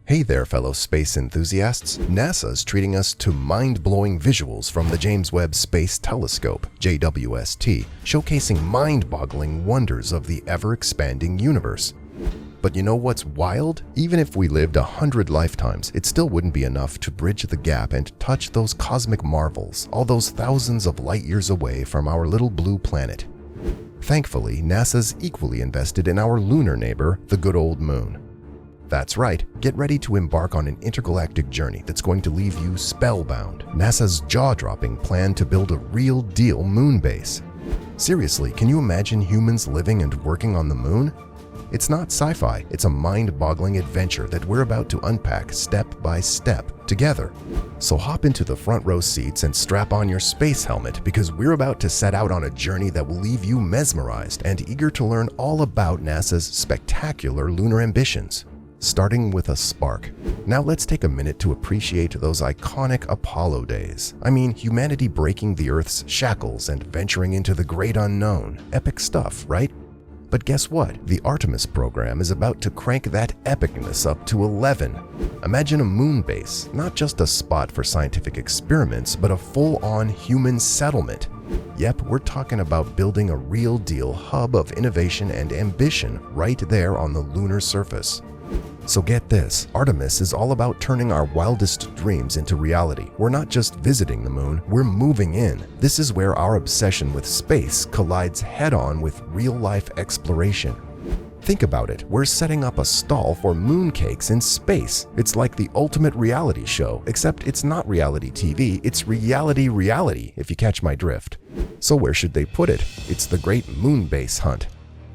Hey there, fellow space enthusiasts. NASA's treating us to mind-blowing visuals from the James Webb Space Telescope, JWST, showcasing mind-boggling wonders of the ever-expanding universe. But you know what's wild? Even if we lived 100 lifetimes, it still wouldn't be enough to bridge the gap and touch those cosmic marvels, all those thousands of light years away from our little blue planet. Thankfully, NASA's equally invested in our lunar neighbor, the good old moon. That's right, get ready to embark on an intergalactic journey that's going to leave you spellbound. NASA's jaw-dropping plan to build a real-deal moon base. Seriously, can you imagine humans living and working on the moon? It's not sci-fi, it's a mind-boggling adventure that we're about to unpack step by step together. So hop into the front row seats and strap on your space helmet because we're about to set out on a journey that will leave you mesmerized and eager to learn all about NASA's spectacular lunar ambitions. Starting with a spark. Now let's take a minute to appreciate those iconic Apollo days. I mean, humanity breaking the Earth's shackles and venturing into the great unknown. Epic stuff, right? But guess what? The Artemis program is about to crank that epicness up to 11. Imagine a moon base, not just a spot for scientific experiments, but a full-on human settlement. Yep, we're talking about building a real-deal hub of innovation and ambition right there on the lunar surface. So get this, Artemis is all about turning our wildest dreams into reality. We're not just visiting the moon, we're moving in. This is where our obsession with space collides head-on with real-life exploration. Think about it, we're setting up a stall for mooncakes in space. It's like the ultimate reality show, except it's not reality TV, it's reality, if you catch my drift. So where should they put it? It's the great moon base hunt.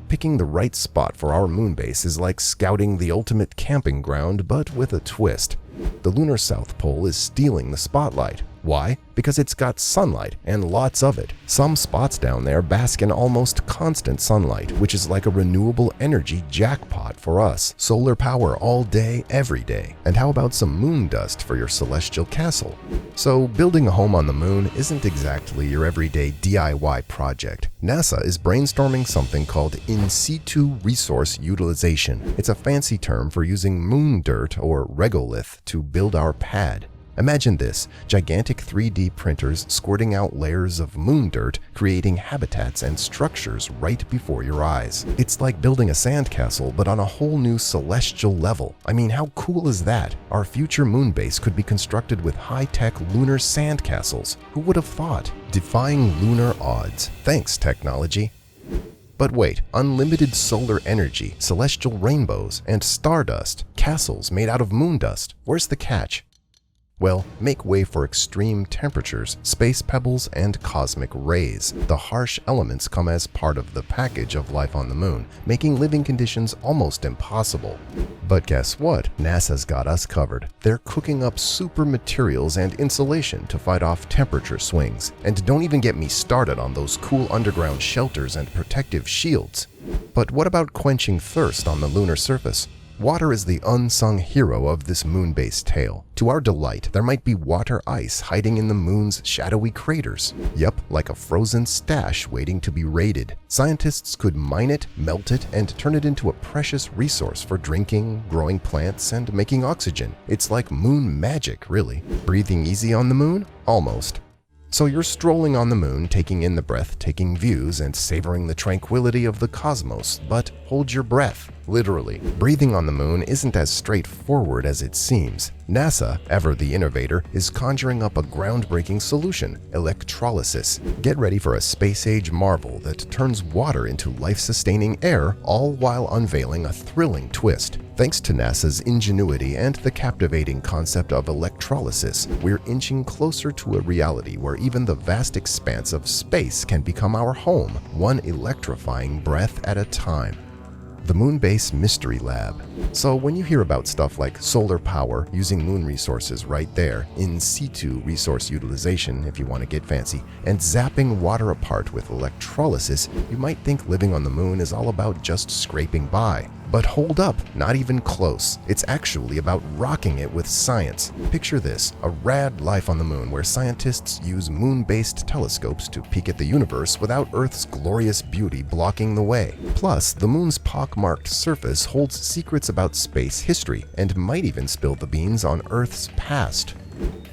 Picking the right spot for our moon base is like scouting the ultimate camping ground, but with a twist. The lunar South Pole is stealing the spotlight. Why? Because it's got sunlight, and lots of it. Some spots down there bask in almost constant sunlight, which is like a renewable energy jackpot for us. Solar power all day, every day. And how about some moon dust for your celestial castle? So, building a home on the moon isn't exactly your everyday DIY project. NASA is brainstorming something called in situ resource utilization. It's a fancy term for using moon dirt or regolith to build our pad. Imagine this, gigantic 3D printers squirting out layers of moon dirt, creating habitats and structures right before your eyes. It's like building a sandcastle, but on a whole new celestial level. I mean, how cool is that? Our future moon base could be constructed with high-tech lunar sandcastles. Who would have thought? Defying lunar odds. Thanks, technology. But wait, unlimited solar energy, celestial rainbows, and stardust, castles made out of moon dust. Where's the catch? Well, make way for extreme temperatures, space pebbles, and cosmic rays. The harsh elements come as part of the package of life on the moon, making living conditions almost impossible. But guess what? NASA's got us covered. They're cooking up super materials and insulation to fight off temperature swings. And don't even get me started on those cool underground shelters and protective shields. But what about quenching thirst on the lunar surface? Water is the unsung hero of this moon-based tale. To our delight, there might be water ice hiding in the moon's shadowy craters. Yep, like a frozen stash waiting to be raided. Scientists could mine it, melt it, and turn it into a precious resource for drinking, growing plants, and making oxygen. It's like moon magic, really. Breathing easy on the moon? Almost. So you're strolling on the moon, taking in the breathtaking views and savoring the tranquility of the cosmos, but hold your breath, literally. Breathing on the moon isn't as straightforward as it seems. NASA, ever the innovator, is conjuring up a groundbreaking solution, electrolysis. Get ready for a space-age marvel that turns water into life-sustaining air, all while unveiling a thrilling twist. Thanks to NASA's ingenuity and the captivating concept of electrolysis, we're inching closer to a reality where even the vast expanse of space can become our home, one electrifying breath at a time. The Moonbase Mystery Lab. So when you hear about stuff like solar power using moon resources right there, in situ resource utilization if you want to get fancy, and zapping water apart with electrolysis, you might think living on the moon is all about just scraping by. But hold up, not even close. It's actually about rocking it with science. Picture this, a rad life on the moon where scientists use moon-based telescopes to peek at the universe without Earth's glorious beauty blocking the way. Plus, the moon's pockmarked surface holds secrets about space history and might even spill the beans on Earth's past.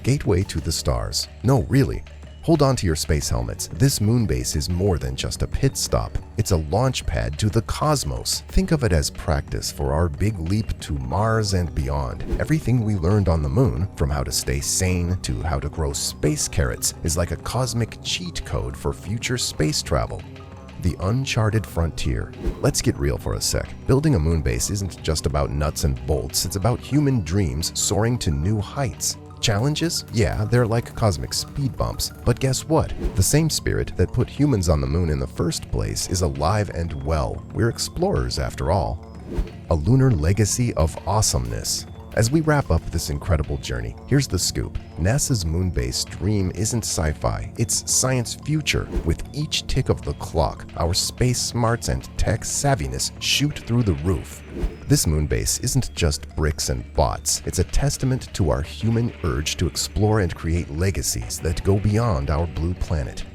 Gateway to the stars. No, really. Hold on to your space helmets. This moon base is more than just a pit stop. It's a launch pad to the cosmos. Think of it as practice for our big leap to Mars and beyond. Everything we learned on the moon, from how to stay sane to how to grow space carrots, is like a cosmic cheat code for future space travel. The uncharted frontier. Let's get real for a sec. Building a moon base isn't just about nuts and bolts, it's about human dreams soaring to new heights. Challenges? Yeah, they're like cosmic speed bumps. But guess what? The same spirit that put humans on the moon in the first place is alive and well. We're explorers after all. A lunar legacy of awesomeness. As we wrap up this incredible journey, here's the scoop. NASA's moon base dream isn't sci-fi, it's science future. With each tick of the clock, our space smarts and tech savviness shoot through the roof. This moon base isn't just bricks and bots, it's a testament to our human urge to explore and create legacies that go beyond our blue planet.